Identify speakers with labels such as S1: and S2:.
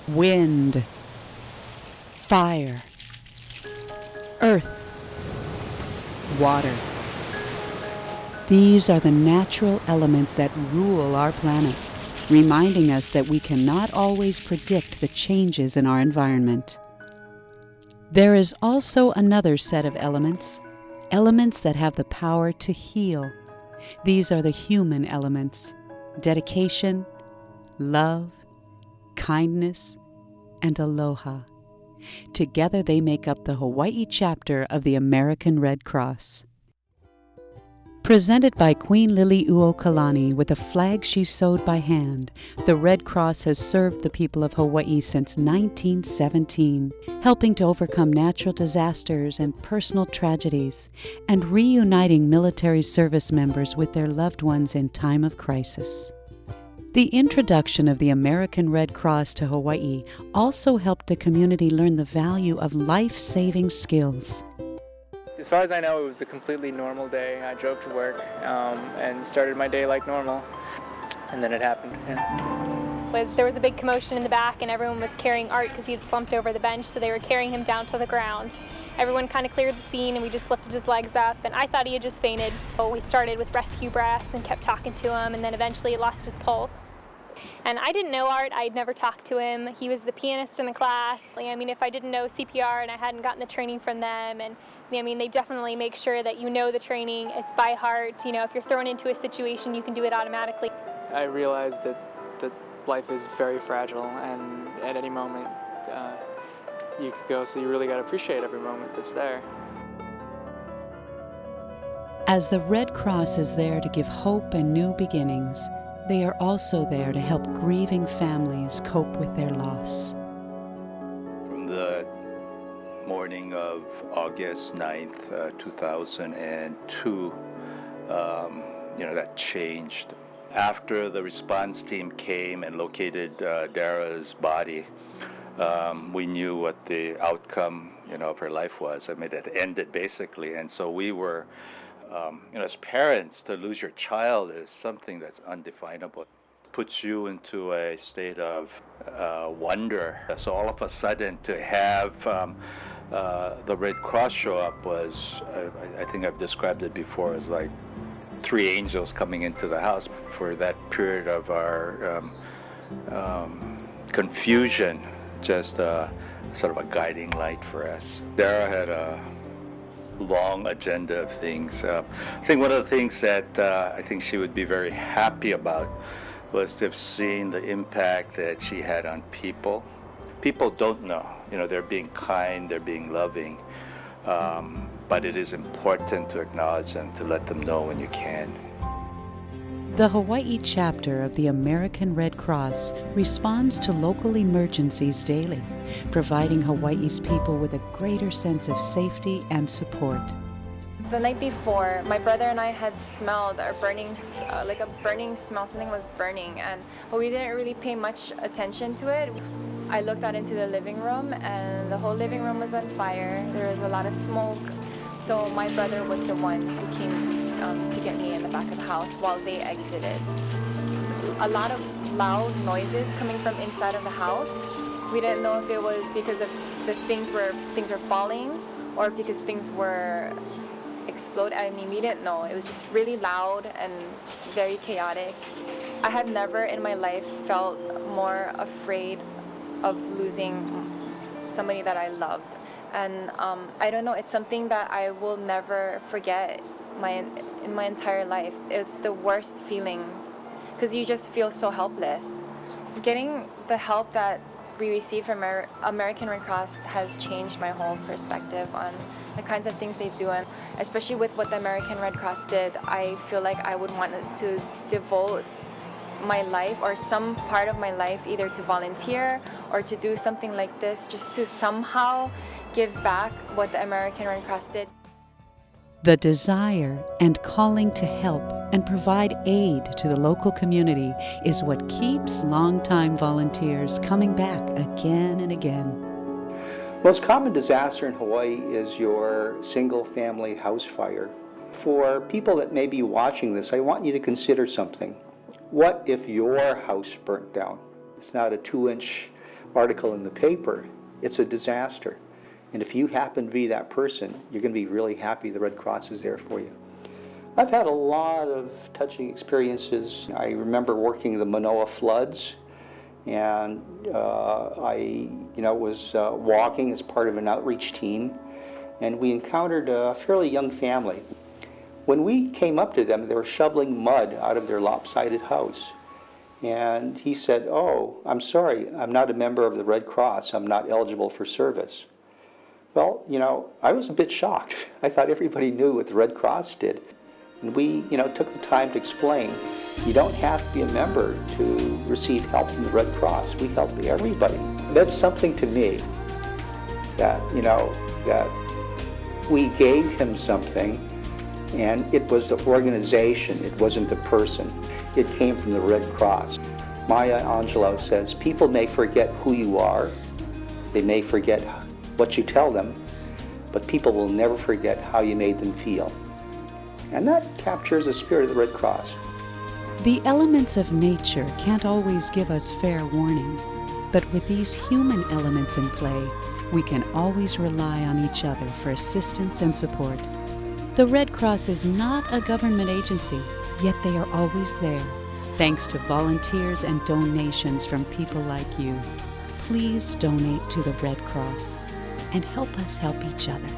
S1: wind, fire, earth, water. These are the natural elements that rule our planet, reminding us that we cannot always predict the changes in our environment. There is also another set of elements that have the power to heal. These are the human elements: dedication, love, kindness, and aloha. Together they make up the Hawaii chapter of the American Red Cross. Presented by Queen Liliuokalani with a flag she sewed by hand, the Red Cross has served the people of Hawaii since 1917, helping to overcome natural disasters and personal tragedies, and reuniting military service members with their loved ones in time of crisis. The introduction of the American Red Cross to Hawaii also helped the community learn the value of life-saving skills.
S2: As far as I know, it was a completely normal day. I drove to work and started my day like normal, and then it happened. Yeah.
S3: There was a big commotion in the back, and everyone was carrying Art because he had slumped over the bench, so they were carrying him down to the ground. Everyone kind of cleared the scene, and we just lifted his legs up, and I thought he had just fainted. So we started with rescue breaths and kept talking to him, and then eventually he lost his pulse. And I didn't know Art. I'd never talked to him. He was the pianist in the class. I mean, if I didn't know CPR and I hadn't gotten the training from them, and I mean, they definitely make sure that you know the training. It's by heart. You know, if you're thrown into a situation, you can do it automatically.
S2: I realized that life is very fragile, and at any moment you could go, so you really got to appreciate every moment that's there.
S1: As the Red Cross is there to give hope and new beginnings, they are also there to help grieving families cope with their loss.
S4: From the morning of August 9th, 2002, that changed. After the response team came and located Dara's body, we knew what the outcome, of her life was. I mean, it ended basically, and so we were, as parents, to lose your child is something that's undefinable. Puts you into a state of wonder. So all of a sudden, to have the Red Cross show up was, I think I've described it before as like three angels coming into the house. For that period of our confusion, just sort of a guiding light for us. Dara had a long agenda of things. I think one of the things that I think she would be very happy about was to have seen the impact that she had on people. People don't know, they're being kind, they're being loving, but it is important to acknowledge them, to let them know when you can.
S1: The Hawaii chapter of the American Red Cross responds to local emergencies daily, providing Hawaii's people with a greater sense of safety and support.
S5: The night before, my brother and I had smelled a burning smell. Something was burning, but we didn't really pay much attention to it. I looked out into the living room, and the whole living room was on fire. There was a lot of smoke. So my brother was the one who came to get me in the back of the house while they exited. A lot of loud noises coming from inside of the house. We didn't know if it was because of the things were falling or because things were exploding. I mean, we didn't know. It was just really loud and just very chaotic. I had never in my life felt more afraid of losing somebody that I loved. And I don't know, it's something that I will never forget in my entire life. It's the worst feeling because you just feel so helpless. Getting the help that we receive from American Red Cross has changed my whole perspective on the kinds of things they do, and especially with what the American Red Cross did, I feel like I would want to devote my life or some part of my life either to volunteer or to do something like this, just to somehow give back what the American Red Cross did.
S1: The desire and calling to help and provide aid to the local community is what keeps longtime volunteers coming back again and again.
S6: Most common disaster in Hawaii is your single-family house fire. For people that may be watching this, I want you to consider something. What if your house burnt down? It's not a 2-inch article in the paper. It's a disaster. And if you happen to be that person, you're going to be really happy the Red Cross is there for you. I've had a lot of touching experiences. I remember working the Manoa floods, and I was walking as part of an outreach team, and we encountered a fairly young family. When we came up to them, they were shoveling mud out of their lopsided house. And he said, "Oh, I'm sorry, I'm not a member of the Red Cross. I'm not eligible for service." Well, I was a bit shocked. I thought everybody knew what the Red Cross did. And we, took the time to explain, you don't have to be a member to receive help from the Red Cross. We help everybody. That's something to me that, that we gave him something, and it was the organization, it wasn't the person. It came from the Red Cross. Maya Angelou says, people may forget who you are, they may forget what you tell them, but people will never forget how you made them feel. And that captures the spirit of the Red Cross.
S1: The elements of nature can't always give us fair warning, but with these human elements in play, we can always rely on each other for assistance and support. The Red Cross is not a government agency, yet they are always there, thanks to volunteers and donations from people like you. Please donate to the Red Cross and help us help each other.